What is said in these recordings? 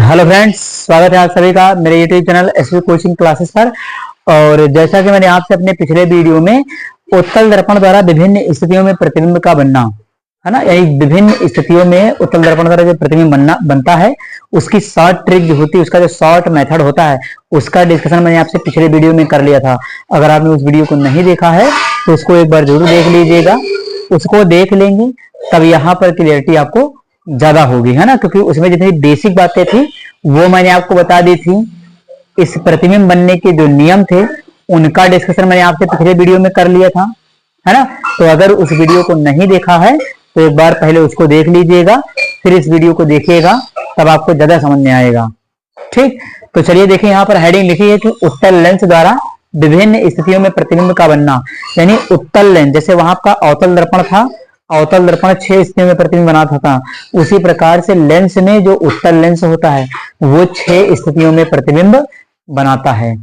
Hello friends, स्वागत है आप सभी का मेरे YouTube channel SV coaching classes पर। और जैसा कि मैंने आपसे अपने पिछले वीडियो में उत्तल दर्पण द्वारा विभिन्न स्थितियों में प्रतिबिंब का बनना, है ना, यही विभिन्न स्थितियों में उत्तल दर्पण द्वारा जो प्रतिबिंब बनता है उसकी शॉर्ट ट्रिक जो होती है, उसका जो शॉर्ट मेथड होता है, उसका डिस्कशन मैंने आपसे पिछले वीडियो में कर लिया था। अगर आपने उस वीडियो को नहीं देखा है तो उसको एक बार जरूर देख लीजिएगा। उसको देख लेंगे तब यहाँ पर क्लियरिटी आपको ज्यादा होगी, है ना, क्योंकि उसमें जितनी बेसिक बातें थी वो मैंने आपको बता दी थी। इस प्रतिबिंब बनने के जो नियम थे उनका डिस्कशन मैंने आपसे पिछले वीडियो में कर लिया था, है ना। तो अगर उस वीडियो को नहीं देखा है तो एक बार पहले उसको देख लीजिएगा, फिर इस वीडियो को देखिएगा, तब आपको ज्यादा समझ में आएगा। ठीक, तो चलिए देखिए, यहाँ पर हेडिंग लिखी है कि उत्तल लेंस द्वारा विभिन्न स्थितियों में प्रतिबिंब का बनना। यानी उत्तल लेंस, जैसे वहां का अवतल दर्पण था, अवतल दर्पण 6 स्थितियों में प्रतिबिंब बनाता था, उसी प्रकार से लेंस में जो उत्तल लेंस होता है वो 6 स्थितियों में प्रतिबिंब बनाता है।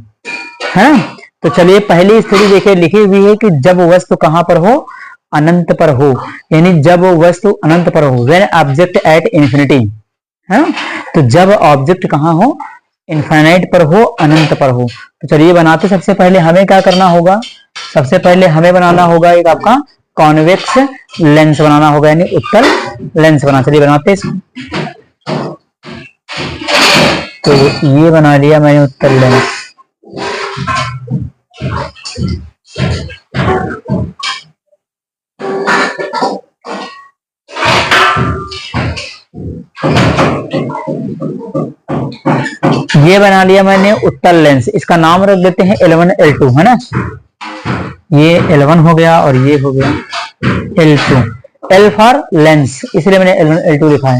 तो चलिए पहली स्थिति देखिए, लिखी हुई है कि जब वस्तु कहां पर हो, अनंत पर हो। यानी जब वस्तु अनंत पर हो, व्हेन ऑब्जेक्ट एट इन्फिनिटी, है। तो जब ऑब्जेक्ट कहां हो, इनफाइनाइट पर हो, अनंत पर हो। तो चलिए बनाते, सबसे पहले हमें क्या करना होगा, सबसे पहले हमें बनाना होगा एक आपका कॉन्वेक्स लेंस बनाना होगा, यानी उत्तल लेंस बना। चलिए बनाते हैं। तो ये बना लिया मैंने उत्तल लेंस। ये बना लिया मैंने उत्तल लेंस। इसका नाम रख देते हैं L1 L2, है ना। ये L1 हो गया और ये हो गया L2। L फॉर लेंस, इसलिए मैंने L1 L2 लिखा है।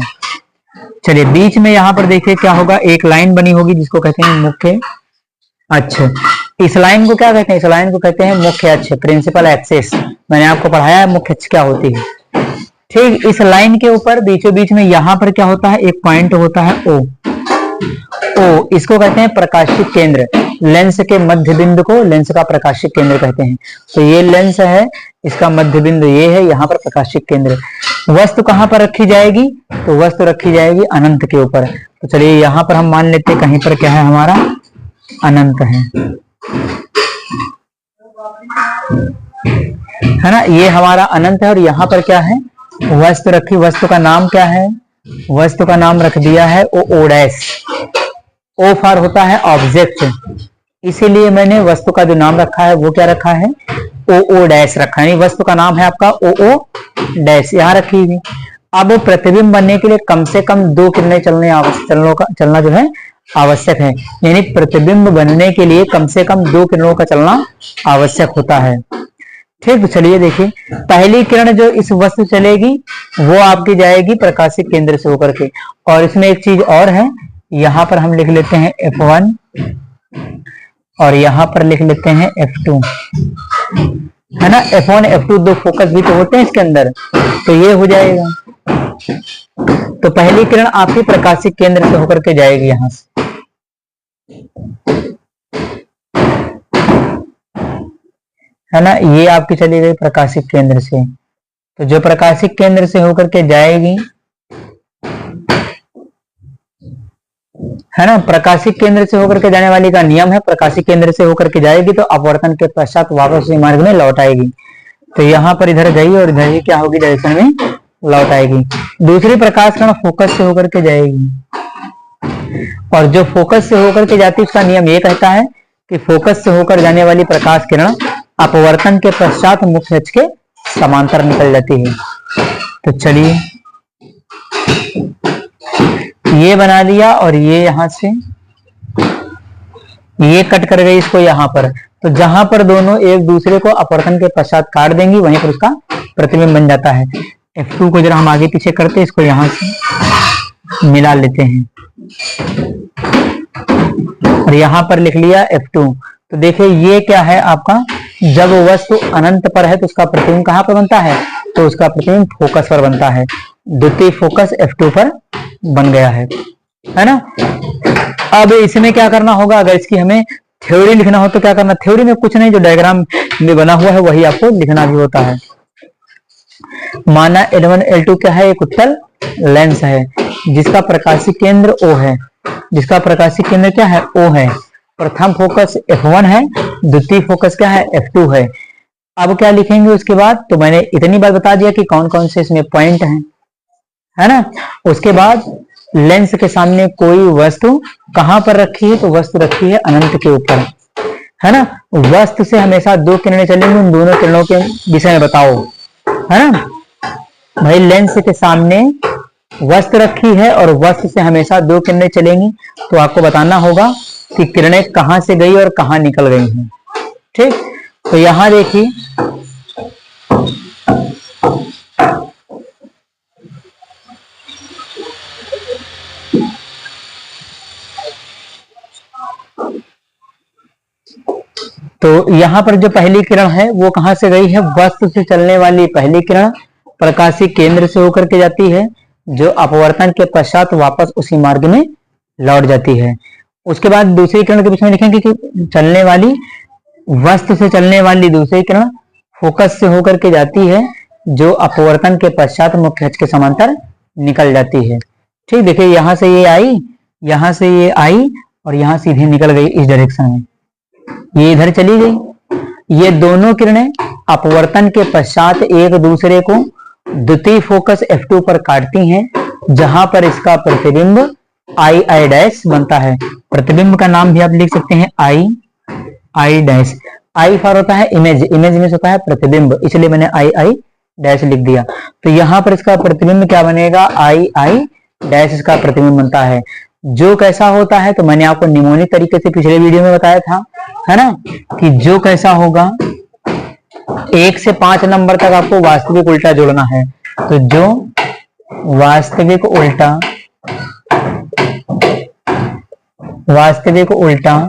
चलिए बीच में यहाँ पर देखिए क्या होगा, एक लाइन बनी होगी जिसको कहते हैं मुख्य अक्ष। इस लाइन को क्या कहते हैं, इस लाइन को कहते हैं मुख्य अक्ष, प्रिंसिपल एक्सिस। मैंने आपको पढ़ाया है मुख्य अक्ष क्या होती है। ठीक, इस लाइन के ऊपर बीचों बीच में यहाँ पर क्या होता है, एक पॉइंट होता है O। इसको कहते हैं प्रकाशिक केंद्र। लेंस के मध्य बिंदु को लेंस का प्रकाशिक केंद्र कहते हैं। तो ये लेंस है, इसका मध्य बिंदु ये है, यहाँ पर प्रकाशिक केंद्र। वस्तु कहाँ पर रखी जाएगी, तो वस्तु रखी जाएगी अनंत के ऊपर। तो चलिए यहाँ पर हम मान लेते हैं कहीं पर क्या है, हमारा अनंत है ना। ये हमारा अनंत है और यहाँ पर क्या है, वस्तु रखी। वस्तु का नाम क्या है, वस्तु का नाम रख दिया है O डैश। O फॉर होता है ऑब्जेक्ट, इसीलिए मैंने वस्तु का जो नाम रखा है वो क्या रखा है, O डैश रखा है। वस्तु का नाम है आपका O डैश, यहाँ रखी हुई। अब प्रतिबिंब बनने के लिए कम से कम 2 किरणें चलना जो है आवश्यक है। यानी प्रतिबिंब बनने के लिए कम से कम 2 किरणों का चलना आवश्यक होता है। ठीक, तो चलिए देखिए, पहली किरण जो इस वस्तु चलेगी वो आपकी जाएगी प्रकाशिक केंद्र से होकर के। और इसमें एक चीज और है, यहाँ पर हम लिख लेते हैं F1 और यहाँ पर लिख लेते हैं F2, है ना। F1 F2 दो फोकस भी तो होते हैं इसके अंदर, तो ये हो जाएगा। तो पहली किरण आपकी प्रकाशिक केंद्र से होकर के जाएगी यहां से, है ना। ये आपकी चली गई प्रकाशिक केंद्र से। तो जो प्रकाशिक केंद्र से होकर के जाएगी, है ना, प्रकाशिक केंद्र से होकर के जाने वाली का नियम है, प्रकाशिक केंद्र से होकर के जाएगी तो अपवर्तन के पश्चात वापस उसी मार्ग में लौट आएगी। तो यहाँ पर इधर गई और इधर ही क्या होगी, डायरेक्शन में लौट आएगी। दूसरी प्रकाश किरण फोकस से होकर के जाएगी, और जो फोकस से होकर के जाती है उसका नियम ये कहता है कि फोकस से होकर जाने वाली प्रकाश किरण अपवर्तन के पश्चात मुख्य अक्ष के समांतर निकल जाती है। तो चलिए ये बना लिया और ये यहां से ये कट कर गई इसको यहाँ पर। तो जहां पर दोनों एक दूसरे को अपवर्तन के पश्चात काट देंगी वहीं पर उसका प्रतिबिंब बन जाता है। F2 को जरा हम आगे पीछे करते हैं, इसको यहां से मिला लेते हैं और यहां पर लिख लिया F2। तो देखिए ये क्या है आपका, जब वस्तु अनंत पर है तो उसका प्रतिबिंब कहां पर बनता है, तो उसका प्रतिबिंब फोकस पर बनता है। द्वितीय फोकस F2 पर बन गया है ना। अब इसमें क्या करना होगा, अगर इसकी हमें थ्योरी लिखना हो तो क्या करना, थ्योरी में कुछ नहीं, जो डायग्राम में बना हुआ है वही आपको लिखना भी होता है। माना L1 L2 क्या है, एक उत्तल लेंस है जिसका प्रकाशिक केंद्र O है। जिसका प्रकाशिक केंद्र क्या है, O है। प्रथम फोकस F1 है, द्वितीय फोकस क्या है, F2 है। अब क्या लिखेंगे उसके बाद, तो मैंने इतनी बात बता दिया कि कौन कौन से इसमें पॉइंट हैं, है ना। उसके बाद लेंस के सामने कोई वस्तु कहां पर रखी है, तो वस्तु रखी है अनंत के ऊपर, है ना। वस्तु से हमेशा दो किरणें चलेंगी, उन दोनों किरणों के विषय में बताओ, है ना। भाई लेंस के सामने वस्तु रखी है और वस्तु से हमेशा दो किरणें चलेंगी, तो आपको बताना होगा कि किरणें कहां से गई और कहां निकल गई हैं। ठीक, तो यहां देखिए तो यहां पर जो पहली किरण है वो कहां से गई है, वस्तु से चलने वाली पहली किरण प्रकाशिक केंद्र से होकर के जाती है, जो अपवर्तन के पश्चात वापस उसी मार्ग में लौट जाती है। उसके बाद दूसरी किरण के बीच में लिखेंगे कि चलने वाली वस्तु से चलने वाली दूसरी किरण फोकस से होकर के जाती है, जो अपवर्तन के पश्चात मुख्य अक्ष के समांतर निकल जाती है। ठीक, देखिए यहां से ये आई, यहां से ये आई और यहां सीधे निकल गई इस डायरेक्शन में, ये इधर चली गई। ये दोनों किरणें अपवर्तन के पश्चात एक दूसरे को द्वितीय फोकस F2 पर काटती हैं, जहां पर इसका प्रतिबिंब I डैश बनता है। प्रतिबिंब का नाम भी आप लिख सकते हैं I डैश। I फॉर होता है इमेज, इमेज में होता है प्रतिबिंब, इसलिए मैंने I डैश लिख दिया। तो यहां पर इसका प्रतिबिंब क्या बनेगा, I डैश इसका प्रतिबिंब बनता है। जो कैसा होता है, तो मैंने आपको निमोनिक तरीके से पिछले वीडियो में बताया था, है ना, कि जो कैसा होगा 1 से 5 नंबर तक आपको वास्तविक उल्टा जोड़ना है। तो जो वास्तविक उल्टा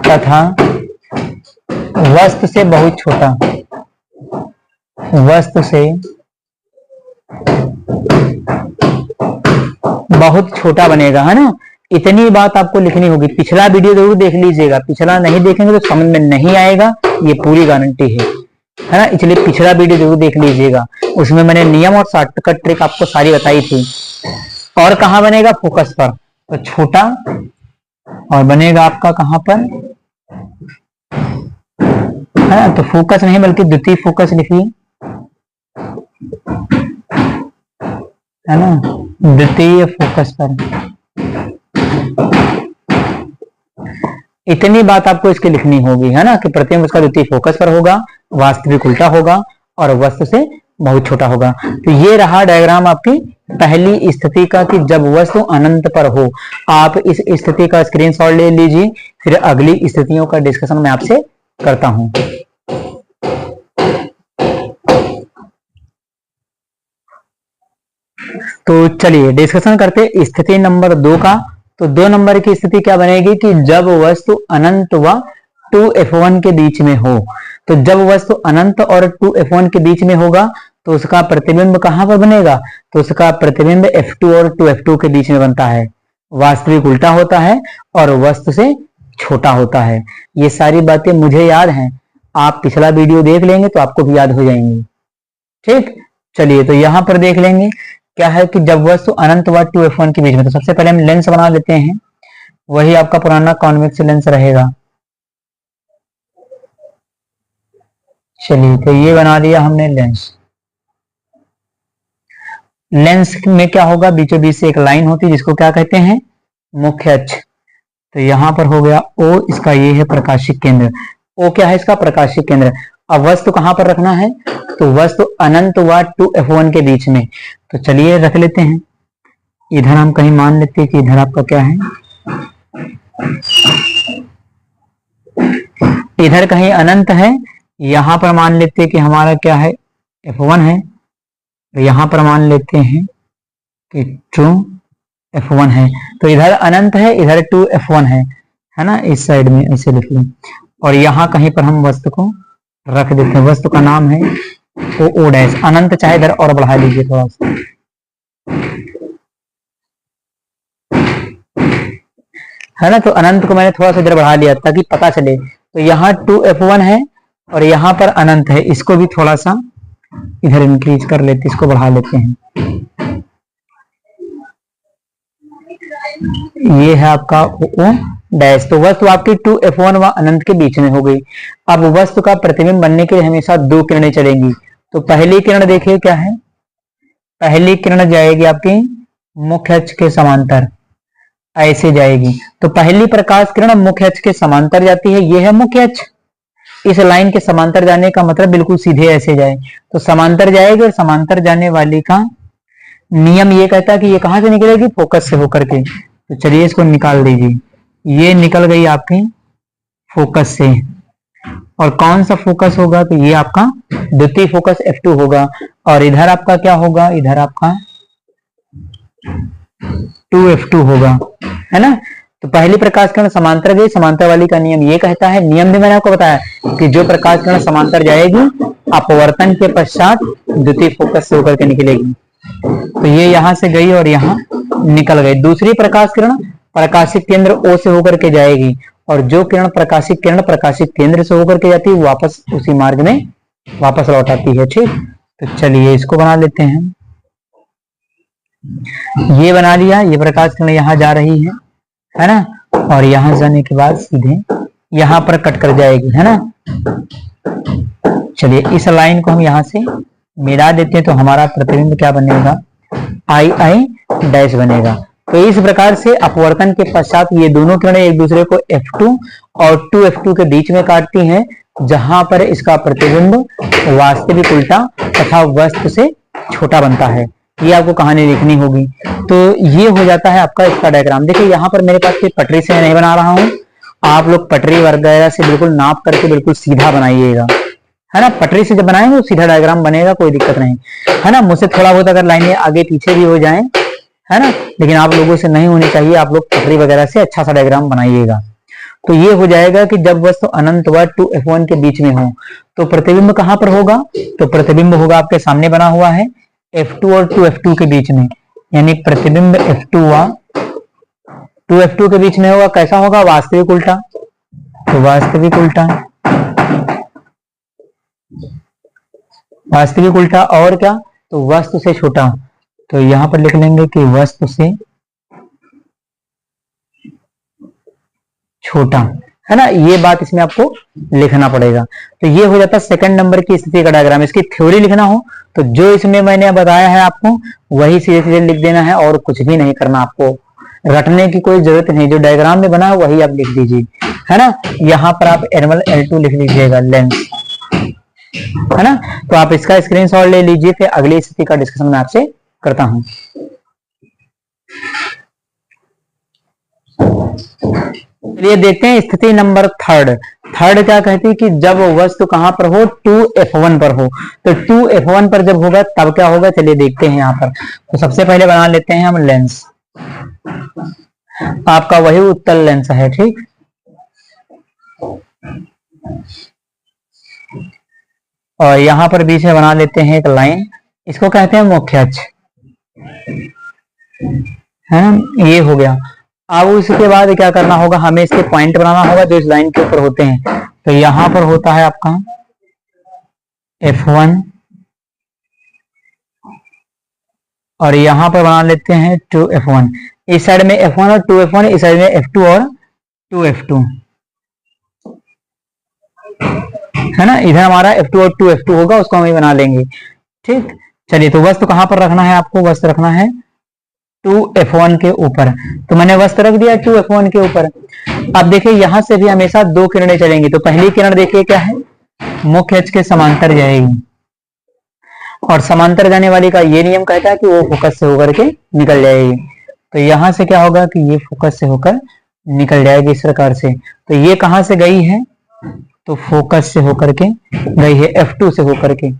तथा वस्तु से बहुत छोटा, वस्तु से बहुत छोटा बनेगा, है ना। इतनी बात आपको लिखनी होगी। पिछला वीडियो जरूर देख लीजिएगा, पिछला नहीं देखेंगे तो समझ में नहीं आएगा, ये पूरी गारंटी है ना। इसलिए पिछला वीडियो जरूर देख लीजिएगा, उसमें मैंने नियम और शॉर्टकट ट्रिक आपको सारी बताई थी। और कहां बनेगा, फोकस पर, तो छोटा, और बनेगा आपका कहां पर, है ना। तो फोकस नहीं बल्कि द्वितीय फोकस लिखिए, है ना, द्वितीय फोकस पर। इतनी बात आपको इसकी लिखनी होगी, है ना, कि प्रतिबिंब उसका द्वितीय फोकस पर होगा, वास्तविक उल्टा होगा और वस्तु से बहुत छोटा होगा। तो ये रहा डायग्राम आपकी पहली स्थिति का, कि जब वस्तु अनंत पर हो। आप इस स्थिति का स्क्रीनशॉट ले लीजिए, फिर अगली स्थितियों का डिस्कशन मैं आपसे करता हूं। तो चलिए डिस्कशन करते स्थिति नंबर 2 का। तो 2 नंबर की स्थिति क्या बनेगी, कि जब वस्तु अनंत व 2F1 के बीच में हो। तो जब वस्तु अनंत और 2F1 के बीच में होगा, तो उसका प्रतिबिंब कहां पर बनेगा, तो उसका प्रतिबिंब F2 और 2F2 के बीच में बनता है, वास्तविक उल्टा होता है और वस्तु से छोटा होता है। ये सारी बातें मुझे याद हैं, आप पिछला वीडियो देख लेंगे तो आपको भी याद हो जाएंगी। ठीक, चलिए तो यहां पर देख लेंगे क्या है, कि जब वस्तु अनंत व 2F1 के बीच में, तो सबसे पहले हम लेंस बना लेते हैं। वही आपका पुराना कॉन्वेक्स लेंस रहेगा। चलिए तो ये बना लिया हमने लेंस। लेंस में क्या होगा, बीचों बीच से एक लाइन होती है जिसको क्या कहते हैं, मुख्य अक्ष। तो यहां पर हो गया O, इसका ये है प्रकाशिक केंद्र। O क्या है, इसका प्रकाशिक केंद्र। अब वस्तु कहां पर रखना है, तो वस्तु अनंत व 2F1 के बीच में। तो चलिए रख लेते हैं, इधर हम कहीं मान लेते हैं कि इधर आपका क्या है, इधर कहीं अनंत है, यहां पर मान लेते हैं कि हमारा क्या है, F1 है। तो यहां पर मान लेते हैं कि 2F1 है। तो इधर अनंत है, इधर 2F1 है ना, इस साइड में ऐसे लिख लें। और यहां कहीं पर हम वस्तु को रख देते हैं, वस्तु का नाम है O डैश। अनंत चाहे इधर और बढ़ा लीजिए थोड़ा सा, है ना। तो अनंत को मैंने थोड़ा सा इधर बढ़ा लिया ताकि पता चले। तो यहाँ 2F1 है और यहाँ पर अनंत है, इसको भी थोड़ा सा इधर इंक्रीज कर लेते, इसको बढ़ा लेते हैं। ये है आपका ओ डैश। तो वस्तु आपकी 2f1 व अनंत के बीच में हो गई। अब वस्तु का प्रतिबिंब बनने के लिए हमेशा दो किरणें चलेंगी। तो पहली किरण देखिए क्या है, पहली किरण जाएगी आपकी मुख्य अक्ष के समांतर, ऐसे जाएगी। तो पहली प्रकाश किरण मुख्य अक्ष के समांतर जाती है, ये है मुख्य अक्ष। इस लाइन के समांतर जाने का मतलब बिल्कुल सीधे ऐसे जाए, तो समांतर जाएगी। और समांतर जाने वाली का नियम ये कहता है कि ये कहां से निकलेगी, फोकस से होकर के। तो चलिए इसको निकाल दीजिए, ये निकल गई आपकी फोकस से। और कौन सा फोकस होगा, तो ये आपका द्वितीय फोकस F2 होगा। और इधर आपका क्या होगा, इधर आपका 2F2 होगा, है ना। तो पहली प्रकाश किरण समांतर गई, समांतर वाली का नियम ये कहता है, नियम भी मैंने आपको बताया कि जो प्रकाश किरण समांतर जाएगी अपवर्तन के पश्चात द्वितीय फोकस से होकर के निकलेगी। तो ये यहां से गई और यहां निकल गई। दूसरी प्रकाश किरण प्रकाशिक केंद्र O से होकर के जाएगी, और जो किरण प्रकाशिक केंद्र से होकर के जाती है वापस उसी मार्ग में वापस लौट आती है। ठीक, तो चलिए इसको बना लेते हैं। ये बना लिया, ये प्रकाश किरण यहां जा रही है ना, और यहां जाने के बाद सीधे यहां पर कट कर जाएगी, है ना। चलिए इस लाइन को हम यहां से मिला देते हैं, तो हमारा प्रतिबिंब क्या बनेगा, आई आई डैश बनेगा। तो इस प्रकार से अपवर्तन के पश्चात ये दोनों किरणें एक दूसरे को F2 और 2F2 के बीच में काटती हैं, जहां पर इसका प्रतिबिंब वास्तविक उल्टा तथा वस्तु से छोटा बनता है। ये आपको कहानी लिखनी होगी। तो ये हो जाता है आपका इसका डायग्राम। देखिए यहाँ पर मेरे पास पटरी से नहीं बना रहा हूँ, आप लोग पटरी वगैरह से बिल्कुल नाप करके बिल्कुल सीधा बनाइएगा, है ना। पटरी से जब बनाएंगे तो सीधा डायग्राम बनेगा, कोई दिक्कत नहीं, है ना। मुझसे थोड़ा बहुत अगर लाइनें आगे पीछे भी हो जाएं, है ना, लेकिन आप लोगों से नहीं होनी चाहिए। आप लोग पटरी वगैरह से अच्छा सा डायग्राम बनाइएगा। तो ये हो जाएगा कि जब वस्तु अनंत व 2F1 के बीच में हो तो प्रतिबिंब कहां पर होगा, तो प्रतिबिंब होगा आपके सामने बना हुआ है F2 और 2F2 के बीच में, यानी प्रतिबिंब F2 व 2F2 के बीच में होगा। कैसा होगा, वास्तविक उल्टा। तो वास्तविक उल्टा, वास्तविक उल्टा और क्या, तो वस्तु से छोटा। तो यहां पर लिख लेंगे कि वस्तु से छोटा, है ना। ये बात इसमें आपको लिखना पड़ेगा। तो ये हो जाता है सेकंड नंबर की स्थिति का डायग्राम। इसकी थ्योरी लिखना हो तो जो इसमें मैंने बताया है आपको वही सीधे सीधे लिख देना है, और कुछ भी नहीं करना, आपको रटने की कोई जरूरत नहीं। जो डायग्राम में बना है वही आप लिख दीजिए, है ना। यहाँ पर आप एनिमल L2 लिख लीजिएगा, लेंस, है ना। तो आप इसका स्क्रीनशॉट ले लीजिए, फिर अगली स्थिति का डिस्कशन मैं आपसे करता हूं। चलिए देखते हैं स्थिति नंबर थर्ड। थर्ड क्या कहती है कि जब वस्तु कहां पर हो, 2F1 पर हो। तो 2F1 पर जब होगा तब क्या होगा, चलिए देखते हैं यहाँ पर। तो सबसे पहले बना लेते हैं हम लेंस, आपका वही उत्तल लेंस है, ठीक। और यहां पर बीच में बना लेते हैं एक लाइन, इसको कहते हैं मुख्य अक्ष, है ना। ये हो गया। अब उसके बाद क्या करना होगा, हमें इसके पॉइंट बनाना होगा जो इस लाइन के ऊपर होते हैं। तो यहां पर होता है आपका F1, और यहां पर बना लेते हैं 2F1। इस साइड में F1 और 2F1, इस साइड में F2 और 2F2, है ना। इधर हमारा F2 और 2F2 होगा, उसको हम ही बना लेंगे, ठीक। चलिए तो वस्तु कहां पर रखना है आपको, वस्तु रखना है 2F1 के ऊपर। तो मैंने वस्तु रख दिया 2F1 के ऊपर। अब देखिए यहां से भी हमेशा दो किरणें चलेंगी। तो पहली किरण देखिए क्या है, मुख्य अक्ष के समांतर जाएगी, और समांतर जाने वाली का ये नियम कहता है कि वो फोकस से होकर के निकल जाएगी। तो यहां से क्या होगा कि ये फोकस से होकर निकल जाएगी इस प्रकार से। तो ये कहां से गई है, तो फोकस से होकर के गई है, F2 से होकर के,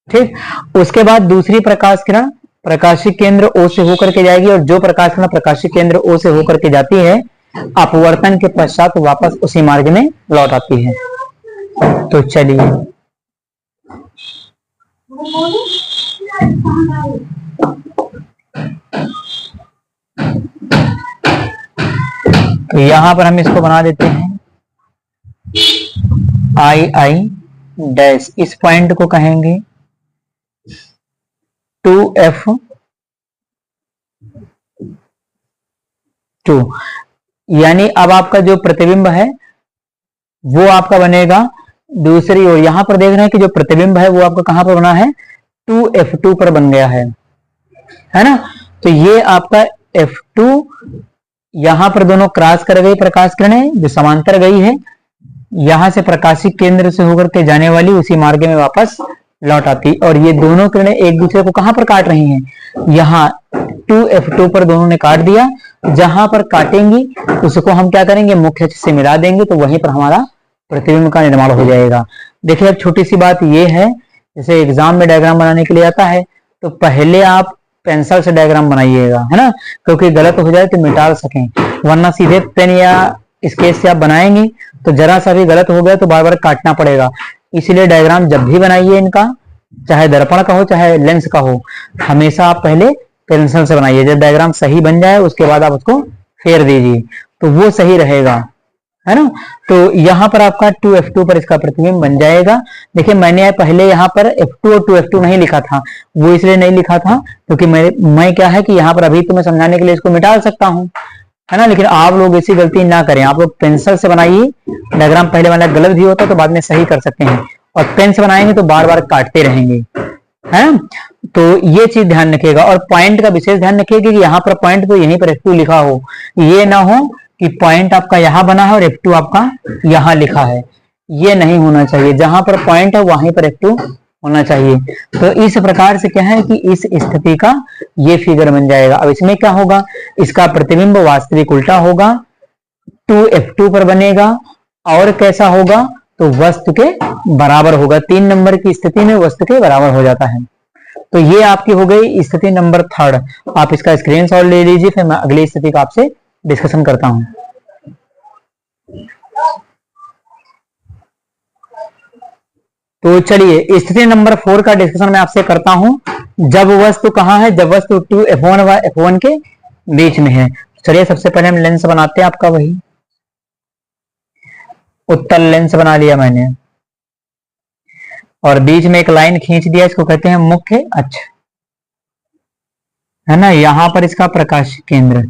ठीक। उसके बाद दूसरी प्रकाश किरण प्रकाशिक केंद्र O से होकर के जाएगी, और जो प्रकाश किरण प्रकाशिक केंद्र O से होकर के जाती है अपवर्तन के पश्चात वापस उसी मार्ग में लौट आती है। तो चलिए तो यहां पर हम इसको बना देते हैं आई आई डैश। इस पॉइंट को कहेंगे 2F टू, यानी अब आपका जो प्रतिबिंब है वो आपका बनेगा दूसरी ओर। यहां पर देख रहे हैं कि जो प्रतिबिंब है वो आपका कहां पर बना है, 2f2 पर बन गया है ना। तो ये आपका f2, यहां पर दोनों क्रॉस कर गई प्रकाश किरणें जो समांतर गई है, यहां से प्रकाशिक केंद्र से होकर के जाने वाली उसी मार्ग में वापस लौट आती, और ये दोनों किरणें एक दूसरे को कहां पर काट रही हैं, यहाँ 2f2 पर दोनों ने काट दिया। जहां पर काटेंगी उसको हम क्या करेंगे, मुख्य अक्ष से मिला देंगे, तो वहीं पर हमारा प्रतिबिंब का निर्माण हो जाएगा। देखिए अब छोटी सी बात ये है, जैसे एग्जाम में डायग्राम बनाने के लिए आता है तो पहले आप पेंसिल से डायग्राम बनाइएगा, है ना, क्योंकि गलत हो जाए तो मिटा सकें, वरना सीधे पेन या स्केच से आप बनाएंगे तो जरा सा भी गलत हो गया तो बार बार काटना पड़ेगा। इसलिए डायग्राम जब भी बनाइए इनका, चाहे दर्पण का हो चाहे लेंस का हो, हमेशा आप पहले पेंसिल से बनाइए। जब डायग्राम सही बन जाए उसके बाद आप उसको फेर दीजिए तो वो सही रहेगा, है ना। तो यहाँ पर आपका 2f2 पर इसका प्रतिबिंब बन जाएगा। देखिए मैंने पहले यहाँ पर f2 और 2f2 नहीं लिखा था, वो इसलिए नहीं लिखा था क्योंकि मैं क्या है कि यहाँ पर अभी तो मैं समझाने के लिए इसको मिटा सकता हूँ, है ना, लेकिन आप लोग ऐसी गलती ना करें, आप लोग पेंसिल से बनाइए। डायग्राम पहले वाला गलत भी होता तो बाद में सही कर सकते हैं, और पेन से बनाएंगे तो बार बार काटते रहेंगे, है ना। तो ये चीज ध्यान रखिएगा, और पॉइंट का विशेष ध्यान रखिएगा कि यहाँ पर पॉइंट तो यहीं पर f2 लिखा हो, ये ना हो कि पॉइंट आपका यहाँ बना है और f2 आपका यहाँ लिखा है, ये नहीं होना चाहिए। जहां पर पॉइंट है वहीं पर f2 होना चाहिए। तो इस प्रकार से क्या है कि इस स्थिति का ये फिगर बन जाएगा। अब इसमें क्या होगा, इसका प्रतिबिंब वास्तविक उल्टा होगा, 2f2 पर बनेगा, और कैसा होगा तो वस्तु के बराबर होगा। 3 नंबर की स्थिति में वस्तु के बराबर हो जाता है। तो ये आपकी हो गई स्थिति नंबर 3। आप इसका स्क्रीनशॉट ले लीजिए, फिर मैं अगली स्थिति का आपसे डिस्कशन करता हूं। तो चलिए स्थिति नंबर 4 का डिस्कशन मैं आपसे करता हूं। जब वस्तु कहां है, जब वस्तु 2f1 व f1 के बीच में है। चलिए सबसे पहले हम लेंस बनाते हैं, आपका वही उत्तल लेंस बना लिया मैंने, और बीच में एक लाइन खींच दिया, इसको कहते हैं मुख्य अक्ष, है ना। यहां पर इसका प्रकाश केंद्र,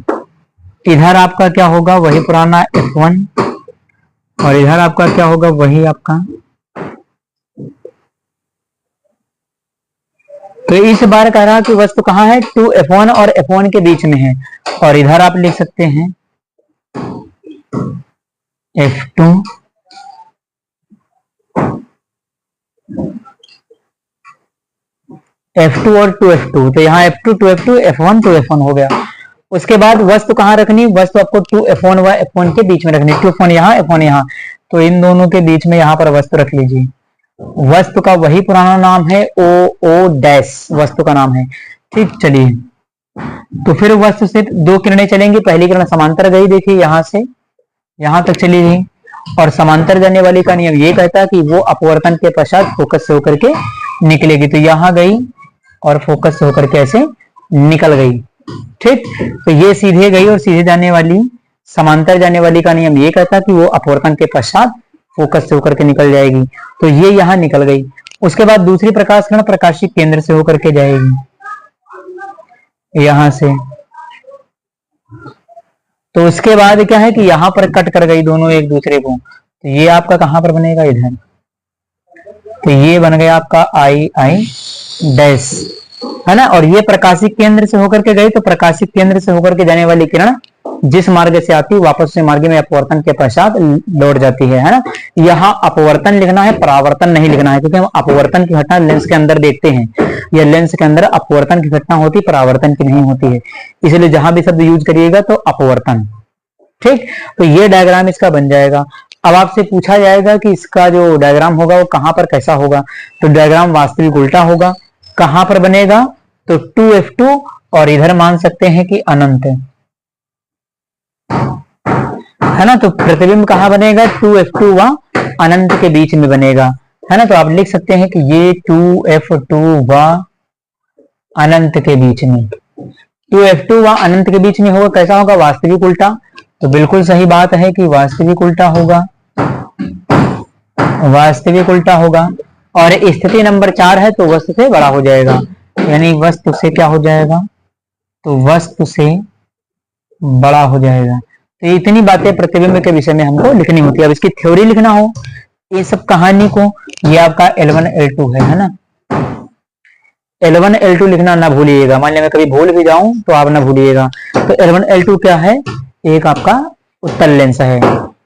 इधर आपका क्या होगा, वही पुराना f1, और इधर आपका क्या होगा, वही आपका। तो इस बार कह रहा कि वस्तु कहां है, 2f1 और f1 के बीच में है, और इधर आप लिख सकते हैं f2 और 2f2। तो यहाँ f2 2f2 f1 2f1 हो गया। उसके बाद वस्तु कहां रखनी, वस्तु आपको 2f1 व f1 के बीच में रखनी, 2f1 यहाँ f1 यहाँ, तो इन दोनों के बीच में यहाँ पर वस्तु रख लीजिए। वस्तु का वही पुराना नाम है ओ डैश, वस्तु का नाम है, ठीक। चलिए तो फिर वस्तु से 2 किरणें चलेंगी, पहली किरण समांतर गई, देखिए यहां से यहां तक चली गई, और समांतर जाने वाली का नियम ये कहता है कि वो अपवर्तन के पश्चात फोकस से होकर के निकलेगी। तो यहां गई और फोकस से होकर के ऐसे निकल गई, ठीक। तो ये सीधे गई, और सीधे जाने वाली, समांतर जाने वाली का नियम ये कहता है कि वो अपवर्तन के पश्चात फोकस से होकर के निकल जाएगी। तो ये यहां निकल गई। उसके बाद दूसरी प्रकाश किरण प्रकाशिक केंद्र से होकर के जाएगी यहां से। तो उसके बाद क्या है कि यहां पर कट कर गई दोनों एक दूसरे को, तो ये आपका कहां पर बनेगा, इधर। तो ये बन गया आपका आई डैश, है ना। और ये प्रकाशिक केंद्र से होकर के गई, तो प्रकाशिक केंद्र से होकर के जाने वाली किरण जिस मार्ग से आती है वापस से मार्ग में अपवर्तन के पश्चात लौट जाती है ना। यहाँ अपवर्तन लिखना है, परावर्तन नहीं लिखना है, क्योंकि हम अपवर्तन की घटना लेंस के अंदर देखते हैं। या लेंस के अंदर अपवर्तन की घटना होती, परावर्तन की नहीं होती है, इसलिए जहां भी शब्द यूज करिएगा तो अपवर्तन, ठीक। तो ये डायग्राम इसका बन जाएगा। अब आपसे पूछा जाएगा कि इसका जो डायग्राम होगा वो कहां पर कैसा होगा, तो डायग्राम वास्तविक उल्टा होगा। कहां पर बनेगा, तो 2f2, और इधर मान सकते हैं कि अनंत, है ना। तो प्रतिबिंब कहां बनेगा, 2f2 व अनंत के बीच में बनेगा, है ना। तो आप लिख सकते हैं कि ये 2f2 व अनंत के बीच में, 2f2 व अनंत के बीच में होगा। कैसा होगा, वास्तविक उल्टा। तो बिल्कुल सही बात है कि वास्तविक उल्टा होगा, वास्तविक उल्टा होगा। और स्थिति नंबर 4 है, तो वस्तु से बड़ा हो जाएगा, यानी वस्तु से क्या हो जाएगा, तो वस्तु से बड़ा हो जाएगा। तो इतनी बातें प्रतिबिंब के विषय में हमको लिखनी होती है। अब इसकी थ्योरी लिखना हो ये सब कहानी को, ये आपका L1 L2 है ना। L1 L2 लिखना ना भूलिएगा, मान लिया मैं कभी भूल भी जाऊं तो आप ना भूलिएगा। तो L1 L2 क्या है, एक आपका उत्तल लेंस है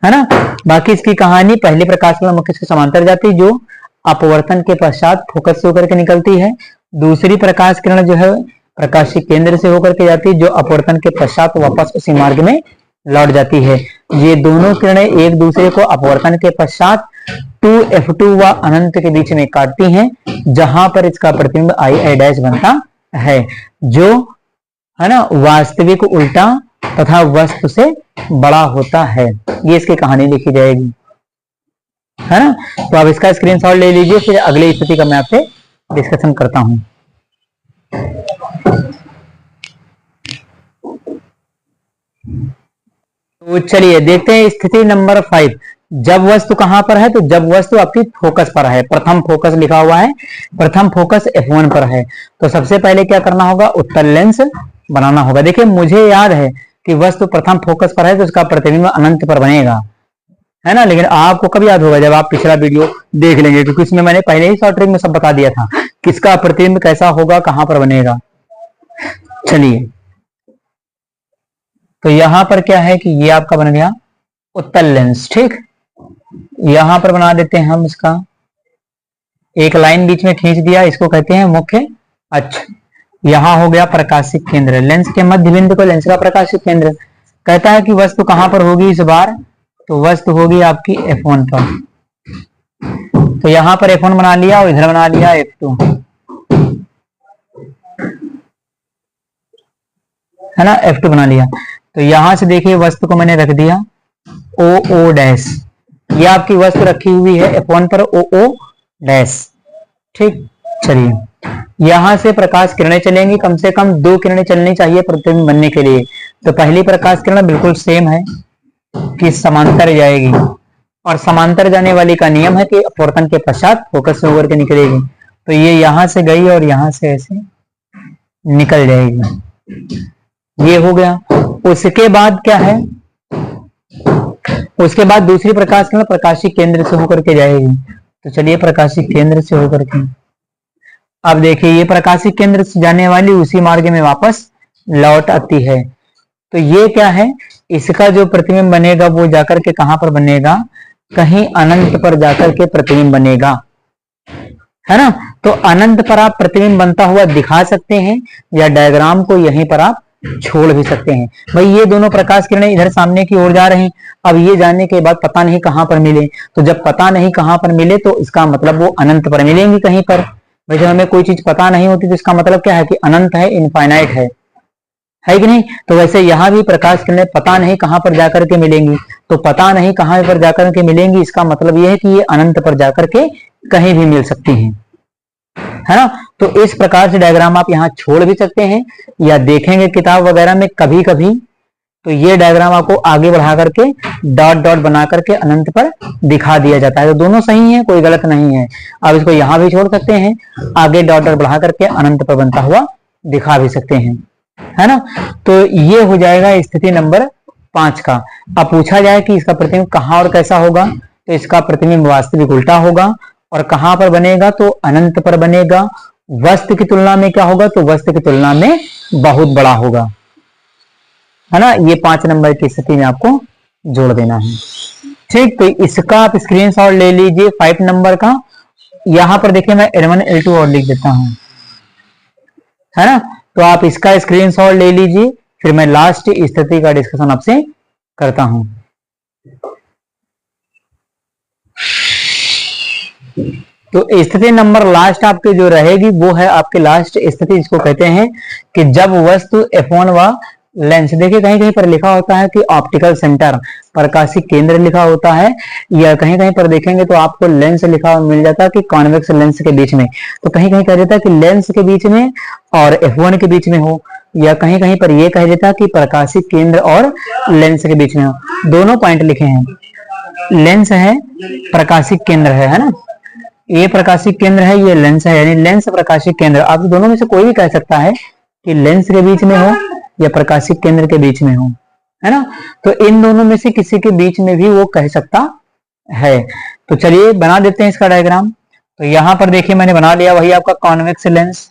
ना। बाकी इसकी कहानी, पहली प्रकाश किरण मुख्य के समांतर जाती जो अपवर्तन के पश्चात फोकस से होकर के निकलती है। दूसरी प्रकाश किरण जो है प्रकाशिक केंद्र से होकर के जाती है जो अपवर्तन के पश्चात वापस उसी मार्ग में लौट जाती है। ये दोनों किरणें एक दूसरे को अपवर्तन के पश्चात 2f2 व अनंत के बीच में काटती हैं, जहां पर इसका प्रतिबिंब I बनता है, जो है ना वास्तविक उल्टा तथा वस्तु से बड़ा होता है। ये इसकी कहानी लिखी जाएगी, है ना। तो आप इसका स्क्रीनशॉट ले लीजिए, फिर अगली स्थिति का मैं आपसे डिस्कशन करता हूं। तो चलिए देखते हैं स्थिति नंबर 5। जब वस्तु कहां पर है, तो जब वस्तु आपकी फोकस पर है, प्रथम फोकस लिखा हुआ है, प्रथम फोकस F1 पर है। तो सबसे पहले क्या करना होगा, उत्तल लेंस बनाना होगा। देखिए मुझे याद है कि वस्तु प्रथम फोकस पर है तो उसका प्रतिबिंब अनंत पर बनेगा, है ना। लेकिन आपको कब याद होगा, जब आप पिछला वीडियो देख लेंगे, क्योंकि इसमें मैंने पहले ही शॉर्ट ट्रिक में सब बता दिया था किसका प्रतिबिंब कैसा होगा, कहां पर बनेगा। चलिए तो यहां पर क्या है कि ये आपका बन गया उत्तल लेंस, ठीक। यहां पर बना देते हैं हम इसका एक लाइन बीच में खींच दिया, इसको कहते हैं मुख्य अक्ष। यहां हो गया प्रकाशिक केंद्र, लेंस के मध्य बिंदु को लेंस का प्रकाशिक केंद्र। कहता है कि वस्तु कहां पर होगी इस बार, तो वस्तु होगी आपकी F1 पर। तो यहां पर F1 बना लिया और इधर बना लिया F2, है ना, F2 बना लिया। तो यहां से देखिए वस्तु को मैंने रख दिया OO', ये आपकी वस्तु रखी हुई है F1 पर OO', ठीक। चलिए यहां से प्रकाश किरणें चलेंगी, कम से कम 2 किरणें चलनी चाहिए प्रतिबिंब बनने के लिए। तो पहली प्रकाश किरण बिल्कुल सेम है कि समांतर जाएगी, और समांतर जाने वाली का नियम है कि अपवर्तन के पश्चात फोकस से होकर के निकलेगी। तो ये यहां से गई और यहां से ऐसे निकल जाएगी, ये हो गया। उसके बाद क्या है, उसके बाद दूसरी प्रकाश किरण प्रकाशिक केंद्र से होकर के जाएगी। तो चलिए प्रकाशिक केंद्र से होकर के, अब देखिए ये प्रकाशिक केंद्र से जाने वाली उसी मार्ग में वापस लौट आती है। तो ये क्या है, इसका जो प्रतिबिंब बनेगा वो जाकर के कहां पर बनेगा, कहीं अनंत पर जाकर के प्रतिबिंब बनेगा, है ना। तो अनंत पर आप प्रतिबिंब बनता हुआ दिखा सकते हैं, या डायग्राम को यहीं पर आप छोड़ भी सकते हैं। भाई ये दोनों प्रकाश किरणें इधर सामने की ओर जा रही, अब ये जाने के बाद पता नहीं कहां पर मिले। तो जब पता नहीं कहां पर मिले तो इसका मतलब वो अनंत पर मिलेंगी कहीं पर। भाई जब हमें कोई चीज पता नहीं होती तो इसका मतलब क्या है कि अनंत है, इनफाइनाइट है कि नहीं। तो वैसे यहां भी प्रकाश किरणें पता नहीं कहां पर जाकर के मिलेंगी। तो पता नहीं कहां पर जाकर के मिलेंगी, इसका मतलब यह है कि ये अनंत पर जाकर के कहीं भी मिल सकती हैं, है ना। तो इस प्रकार से डायग्राम आप यहाँ छोड़ भी सकते हैं, या देखेंगे किताब वगैरह में कभी कभी तो ये डायग्राम आपको आगे बढ़ा करके डॉट डॉट बना करके अनंत पर दिखा दिया जाता है। तो दोनों सही है, कोई गलत नहीं है। आप इसको यहाँ भी छोड़ सकते हैं, आगे डॉट डॉट बढ़ा करके अनंत पर बनता हुआ दिखा भी सकते हैं, है ना। तो ये हो जाएगा स्थिति नंबर 5 का। अब पूछा जाए कि इसका प्रतिबिंब कहाँ और कैसा होगा, तो इसका प्रतिबिंब वास्तविक उल्टा होगा, और कहां पर बनेगा, तो अनंत पर बनेगा। वस्तु की तुलना में क्या होगा, तो वस्तु की तुलना में बहुत बड़ा होगा, है ना। ये 5 नंबर की स्थिति में आपको जोड़ देना है, ठीक। तो इसका आप स्क्रीनशॉट ले लीजिए 5 नंबर का। यहां पर देखिए मैं L1 L2 और लिख देता हूं, है ना। तो आप इसका स्क्रीनशॉट ले लीजिए, फिर मैं लास्ट स्थिति का डिस्कशन आपसे करता हूं। तो स्थिति नंबर लास्ट आपकी जो रहेगी वो है आपकी लास्ट स्थिति, जिसको कहते हैं कि जब वस्तु F1 व लेंस, देखिए कहीं कहीं पर लिखा होता है कि ऑप्टिकल सेंटर, प्रकाशिक केंद्र लिखा होता है, या कहीं कहीं पर देखेंगे तो आपको लेंस लिखा मिल जाता है कि कॉन्वेक्स लेंस के बीच में। तो कहीं कहीं कह देता है कि लेंस के बीच में और F1 के बीच में हो, या कहीं कहीं पर यह कह देता है कि प्रकाशिक केंद्र और लेंस के बीच में हो। दोनों पॉइंट लिखे हैं, लेंस है प्रकाशिक केंद्र है ना। ये प्रकाशिक केंद्र है, ये लेंस है, यानी लेंस प्रकाशिक केंद्र। आप दोनों में से कोई भी कह सकता है कि लेंस के बीच में हो या प्रकाशिक केंद्र के बीच में हो, है ना। तो इन दोनों में से किसी के बीच में भी वो कह सकता है। तो चलिए बना देते हैं इसका डायग्राम। तो यहां पर देखिए मैंने बना लिया, वही आपका कॉन्वेक्स लेंस,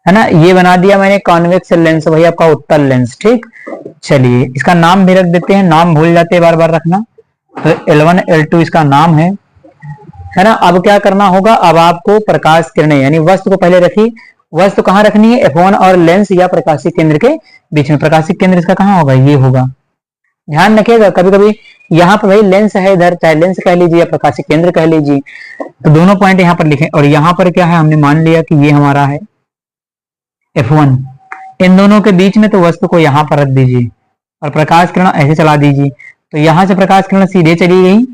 है ना। ये बना दिया मैंने कॉन्वेक्स लेंस, वही आपका उत्तल लेंस। ठीक, चलिए इसका नाम भी रख देते हैं, नाम भूल जाते हैं बार बार रखना। तो L1 L2 इसका नाम है ना। अब क्या करना होगा, अब आपको प्रकाश किरणें यानी वस्तु को पहले रखी, वस्तु कहाँ रखनी है, F1 और लेंस या प्रकाशिक केंद्र के बीच में। प्रकाशिक केंद्र इसका कहाँ होगा, ये होगा। ध्यान रखिएगा, कभी कभी यहाँ पर भाई लेंस है इधर, चाहे लेंस कह लीजिए या प्रकाशिक केंद्र कह लीजिए, तो दोनों पॉइंट यहाँ पर लिखें। और यहाँ पर क्या है, हमने मान लिया कि ये हमारा है F1। इन दोनों के बीच में तो वस्तु को यहाँ पर रख दीजिए और प्रकाश किरण ऐसे चला दीजिए। तो यहां से प्रकाश किरण सीधे चली गई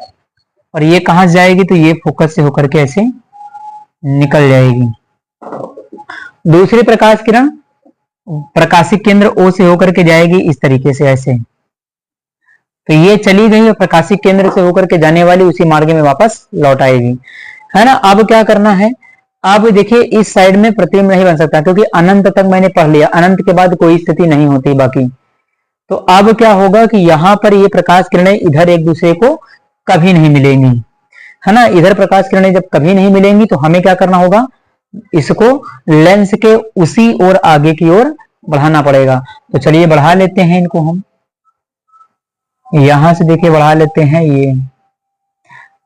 और ये कहां से जाएगी, तो ये फोकस से होकर के ऐसे निकल जाएगी। दूसरी प्रकाश किरण प्रकाशिक केंद्र O से होकर के जाएगी इस तरीके से ऐसे। तो ये चली गई और प्रकाशिक केंद्र से होकर के जाने वाली उसी मार्ग में वापस लौट आएगी, है ना। अब क्या करना है, अब देखिए इस साइड में प्रतिबिंब नहीं बन सकता क्योंकि अनंत तक मैंने पढ़ लिया, अनंत के बाद कोई स्थिति नहीं होती बाकी। तो अब क्या होगा कि यहां पर ये प्रकाश किरणें इधर एक दूसरे को कभी नहीं मिलेंगी, है ना। इधर प्रकाश किरणें जब कभी नहीं मिलेंगी तो हमें क्या करना होगा, इसको लेंस के उसी ओर आगे की ओर बढ़ाना पड़ेगा। तो चलिए बढ़ा लेते हैं इनको, हम यहां से देखिए बढ़ा लेते हैं ये,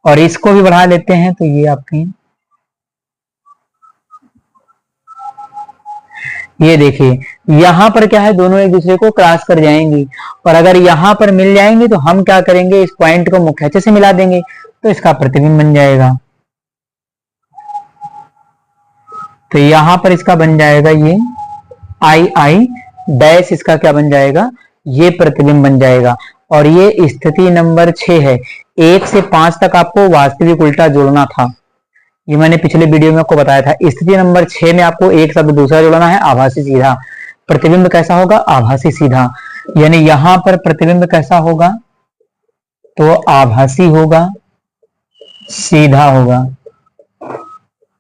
और इसको भी बढ़ा लेते हैं। तो ये आपकी ये देखिए यहां पर क्या है, दोनों एक दूसरे को क्रॉस कर जाएंगी और अगर यहां पर मिल जाएंगे तो हम क्या करेंगे, इस पॉइंट को मुख्य से मिला देंगे तो इसका प्रतिबिंब बन जाएगा। तो यहां पर इसका बन जाएगा ये I डैश, इसका क्या बन जाएगा, ये प्रतिबिंब बन जाएगा। और ये स्थिति नंबर 6 है। 1 से 5 तक आपको वास्तविक उल्टा जोड़ना था, ये मैंने पिछले वीडियो में आपको बताया था। स्थिति नंबर 6 में आपको एक शब्द दूसरा जोड़ना है, आभासी सीधा। प्रतिबिंब कैसा होगा, आभासी सीधा। यानी यहां पर प्रतिबिंब कैसा होगा, तो आभासी होगा, सीधा होगा।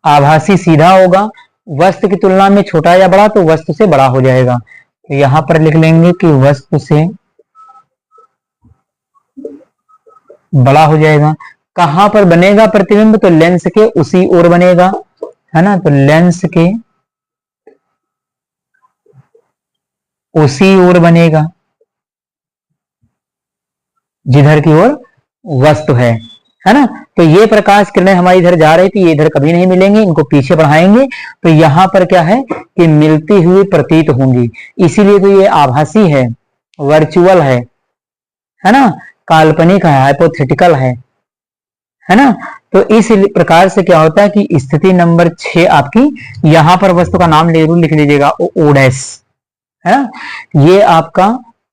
आभासी सीधा होगा, वस्तु की तुलना में छोटा या बड़ा तो वस्तु से बड़ा हो जाएगा। तो यहां पर लिख लेंगे कि वस्तु से बड़ा हो जाएगा। कहां पर बनेगा प्रतिबिंब, तो लेंस के उसी ओर बनेगा, है ना। तो लेंस के उसी ओर बनेगा जिधर की ओर वस्तु है ना। तो ये प्रकाश किरणें हमारी इधर जा रही थी, ये इधर कभी नहीं मिलेंगे, इनको पीछे बढ़ाएंगे तो यहां पर क्या है कि मिलती हुई प्रतीत होंगी। इसीलिए तो ये आभासी है, वर्चुअल है ना, काल्पनिक है, हाइपोथेटिकल है ना। तो इस प्रकार से क्या होता है कि स्थिति नंबर 6 आपकी, यहां पर वस्तु का नाम जरूर लिख लीजिएगा, O डैश, है ना, ये आपका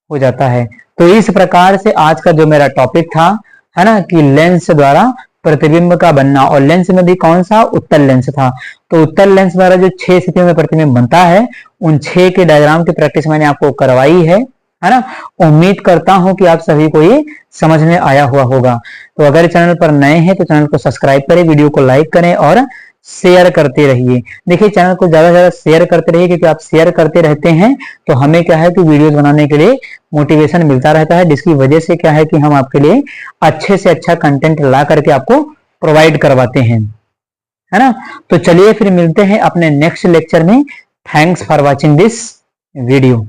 हो जाता है। तो इस प्रकार से आज का जो मेरा टॉपिक था, है ना, कि लेंस द्वारा प्रतिबिंब का बनना, और लेंस में भी कौन सा, उत्तल लेंस था। तो उत्तल लेंस द्वारा जो 6 स्थितियों में प्रतिबिंब बनता है, उन 6 के डायग्राम की प्रैक्टिस मैंने आपको करवाई है ना। उम्मीद करता हूं कि आप सभी को ये समझ में आया हुआ होगा। तो अगर चैनल पर नए हैं तो चैनल को सब्सक्राइब करें, वीडियो को लाइक करें और शेयर करते रहिए। देखिए चैनल को ज्यादा से ज्यादा शेयर करते रहिए, क्योंकि आप शेयर करते रहते हैं तो हमें क्या है कि वीडियोस बनाने के लिए मोटिवेशन मिलता रहता है, जिसकी वजह से क्या है कि हम आपके लिए अच्छे से अच्छा कंटेंट ला करके आपको प्रोवाइड करवाते हैं, है ना। तो चलिए फिर मिलते हैं अपने नेक्स्ट लेक्चर में। Thanks for watching this video.